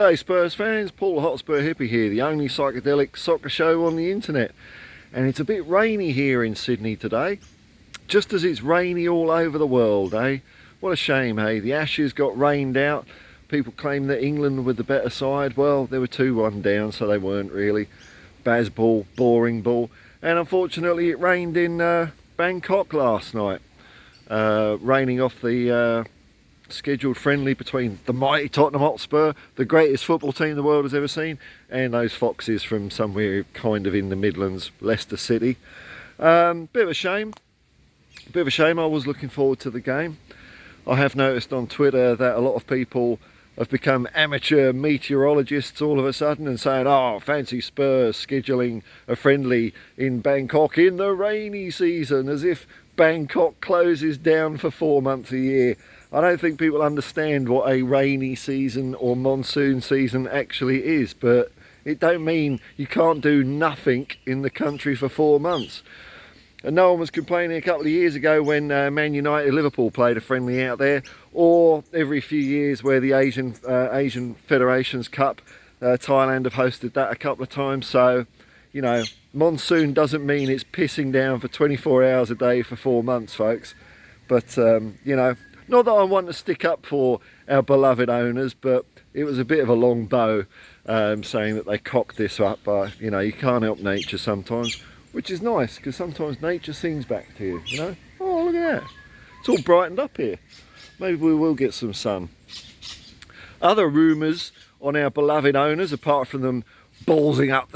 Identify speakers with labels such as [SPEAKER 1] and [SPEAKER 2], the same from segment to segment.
[SPEAKER 1] Hey Spurs fans, Paul the Hotspur Hippie here, the only psychedelic soccer show on the internet. And it's a bit rainy here in Sydney today, just as it's rainy all over the world, eh? What a shame, hey? The Ashes got rained out. People claim that England were the better side. Well, they were 2-1 down, so they weren't really. Bazball, boring ball. And unfortunately it rained in Bangkok last night. Raining off the scheduled friendly between the mighty Tottenham Hotspur, the greatest football team the world has ever seen, and those foxes from somewhere kind of in the Midlands, Leicester City. Bit of a shame. I was looking forward to the game. I have noticed on Twitter that a lot of people have become amateur meteorologists all of a sudden and saying, oh, fancy Spurs scheduling a friendly in Bangkok in the rainy season, as if Bangkok closes down for 4 months a year. I don't think people understand what a rainy season or monsoon season actually is, but it don't mean you can't do nothing in the country for 4 months. And no one was complaining a couple of years ago when Man United Liverpool played a friendly out there, or every few years where the Asian Federations Cup, Thailand have hosted that a couple of times. So, you know, monsoon doesn't mean it's pissing down for 24 hours a day for 4 months, folks. But, you know, not that I want to stick up for our beloved owners, but it was a bit of a long bow saying that they cocked this up. You know, you can't help nature sometimes, which is nice because sometimes nature sings back to you, you know. Oh, look at that. It's all brightened up here. Maybe we will get some sun. Other rumours on our beloved owners, apart from them ballsing up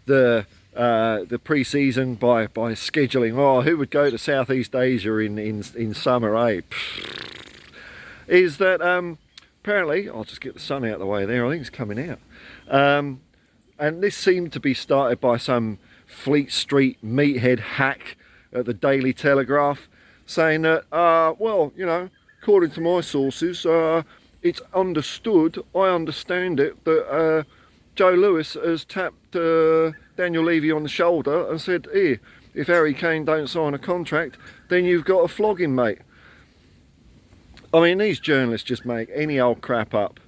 [SPEAKER 1] the pre-season by scheduling, oh, who would go to Southeast Asia in summer, eh? Is that apparently, I'll just get the sun out of the way there, I think it's coming out. And this seemed to be started by some Fleet Street meathead hack at the Daily Telegraph, saying that, well, you know, according to my sources, it's understood, I understand it, that Joe Lewis has tapped Daniel Levy on the shoulder and said, here, if Harry Kane don't sign a contract, then you've got to flog him, mate. I mean, these journalists just make any old crap up.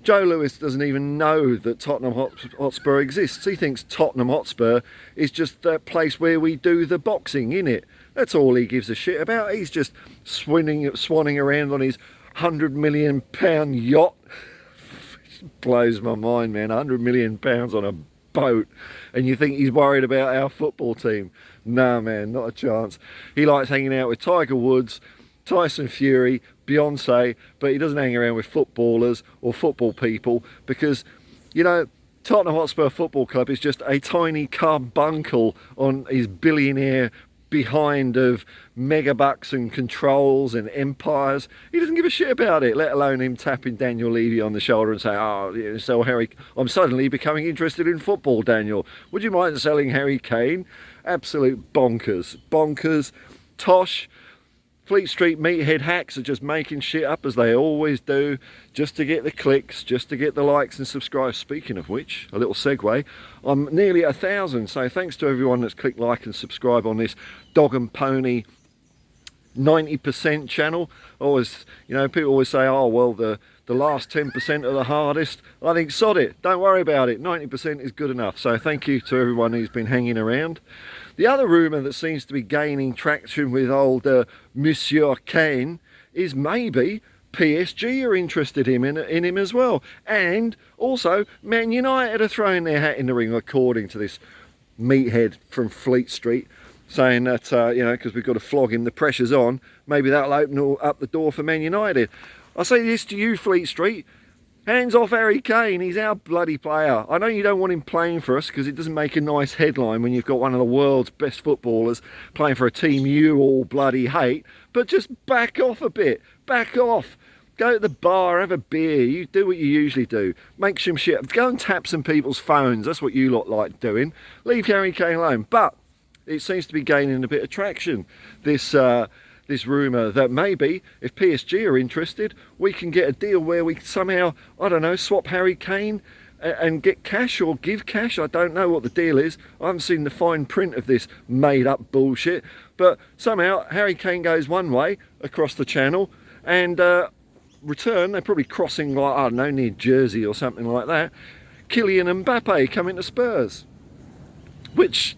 [SPEAKER 1] Joe Lewis doesn't even know that Tottenham Hotspur exists. He thinks Tottenham Hotspur is just that place where we do the boxing, innit? That's all he gives a shit about. He's just swanning around on his £100 million yacht. Blows my mind, man. £100 million on a boat, and you think he's worried about our football team? Nah, man, not a chance. He likes hanging out with Tiger Woods, Tyson Fury, Beyonce, but he doesn't hang around with footballers or football people because, you know, Tottenham Hotspur Football Club is just a tiny carbuncle on his billionaire behind of megabucks and controls and empires. He doesn't give a shit about it, let alone him tapping Daniel Levy on the shoulder and saying, oh, so Harry, I'm suddenly becoming interested in football, Daniel. Would you mind selling Harry Kane? Absolute bonkers, tosh. Fleet Street meathead hacks are just making shit up as they always do, just to get the clicks, just to get the likes and subscribes. Speaking of which, a little segue, I'm nearly at 1,000, so thanks to everyone that's clicked like and subscribe on this dog and pony 90% channel. Always, you know, people always say, oh, well, the last 10% are the hardest. I think sod it, don't worry about it, 90% is good enough. So thank you to everyone who's been hanging around. The other rumour that seems to be gaining traction with old Monsieur Kane is maybe PSG are interested in him as well. And also Man United are throwing their hat in the ring, according to this meathead from Fleet Street, saying that, you know, because we've got to flog him, the pressure's on, maybe that'll open up the door for Man United. I say this to you, Fleet Street, hands off Harry Kane, he's our bloody player. I know you don't want him playing for us because it doesn't make a nice headline when you've got one of the world's best footballers playing for a team you all bloody hate, but just back off a bit, back off. Go to the bar, have a beer, you do what you usually do. Make some shit, go and tap some people's phones, that's what you lot like doing. Leave Harry Kane alone. But it seems to be gaining a bit of traction, this rumour that maybe if PSG are interested, we can get a deal where we somehow, I don't know, swap Harry Kane and get cash or give cash. I don't know what the deal is. I haven't seen the fine print of this made up bullshit, but somehow Harry Kane goes one way across the channel and return, they're probably crossing, like, I don't know, near Jersey or something like that. Kylian Mbappe coming to Spurs, which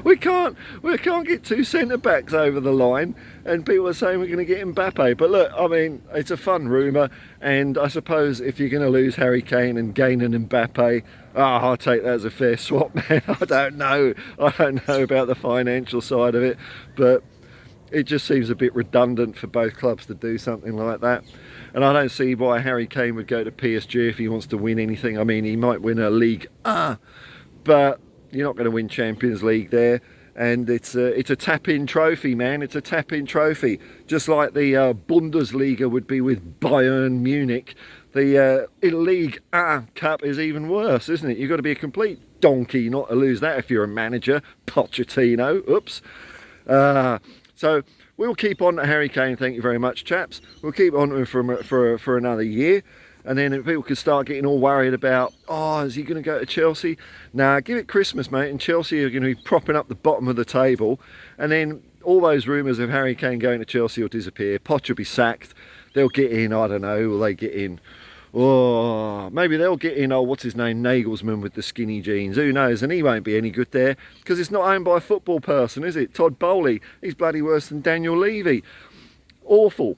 [SPEAKER 1] we can't get two centre backs over the line, and people are saying we're going to get Mbappe. But look, I mean, it's a fun rumour, and I suppose if you're going to lose Harry Kane and gain an Mbappe, I'll take that as a fair swap, man. I don't know about the financial side of it, but it just seems a bit redundant for both clubs to do something like that. And I don't see why Harry Kane would go to PSG if he wants to win anything. I mean, he might win a league, but you're not going to win Champions League there. And it's a tap-in trophy, man. It's a tap-in trophy. Just like the Bundesliga would be with Bayern Munich. The League Cup is even worse, isn't it? You've got to be a complete donkey not to lose that if you're a manager. Pochettino, oops. So we'll keep on to Harry Kane, thank you very much, chaps. We'll keep on to him for another year. And then people can start getting all worried about, oh, is he going to go to Chelsea? Nah, give it Christmas, mate, and Chelsea are going to be propping up the bottom of the table. And then all those rumours of Harry Kane going to Chelsea will disappear. Poch will be sacked. They'll get in, I don't know, will they get in? Oh, maybe they'll get in, what's his name, Nagelsmann with the skinny jeans. Who knows? And he won't be any good there because it's not owned by a football person, is it? Todd Bowley, he's bloody worse than Daniel Levy. Awful.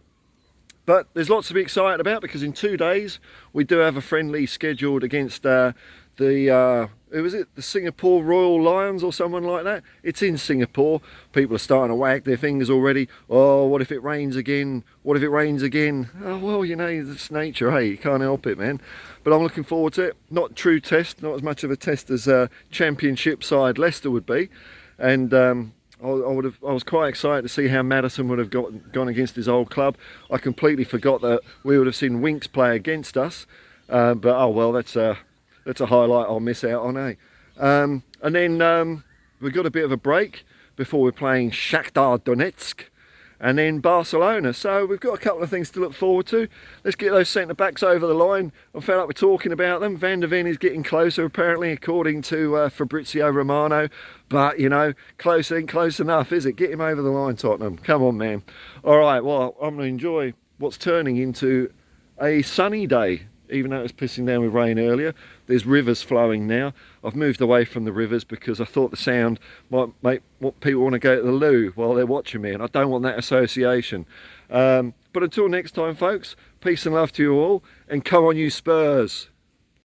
[SPEAKER 1] But there's lots to be excited about because in 2 days we do have a friendly scheduled against who was it? The Singapore Royal Lions or someone like that. It's in Singapore. People are starting to wag their fingers already. Oh, what if it rains again? What if it rains again? Oh, well, you know, it's nature, hey, you can't help it, man. But I'm looking forward to it. Not a true test, not as much of a test as Championship side Leicester would be. And I was quite excited to see how Maddison would have gone against his old club. I completely forgot that we would have seen Winks play against us. But oh well, that's a highlight I'll miss out on, eh? And then we've got a bit of a break before we're playing Shakhtar Donetsk and then Barcelona. So we've got a couple of things to look forward to. Let's get those centre-backs over the line. I'm fed up with talking about them. Van der Ven is getting closer, apparently, according to Fabrizio Romano. But, you know, close ain't close enough, is it? Get him over the line, Tottenham. Come on, man. All right, well, I'm going to enjoy what's turning into a sunny day. Even though it was pissing down with rain earlier, there's rivers flowing now. I've moved away from the rivers because I thought the sound might make people want to go to the loo while they're watching me, and I don't want that association. But until next time, folks, peace and love to you all, and come on, you Spurs.